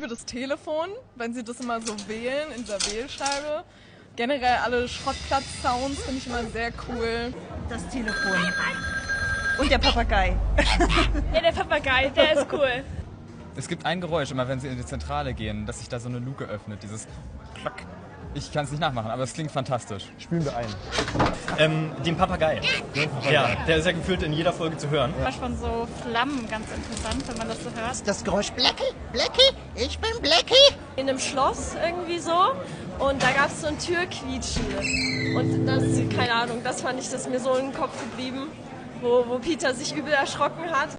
Über das Telefon, wenn sie das immer so wählen in der Wählscheibe. Generell alle Schrottplatz-Sounds finde ich immer sehr cool. Das Telefon. Und der Papagei. Ja, der Papagei, der ist cool. Es gibt ein Geräusch, immer wenn Sie in die Zentrale gehen, dass sich da so eine Luke öffnet, dieses Klack. Ich kann es nicht nachmachen, aber es klingt fantastisch. Spielen wir ein. Den Papagei. Ja, der ist ja gefühlt in jeder Folge zu hören. War schon so Flammen ganz interessant, wenn man das so hört. Das Geräusch Blackie, Blackie, ich bin Blackie. In einem Schloss irgendwie so und da gab es so ein Türquietschen und das, keine Ahnung, das fand ich, das ist mir so im Kopf geblieben, wo Peter sich übel erschrocken hat.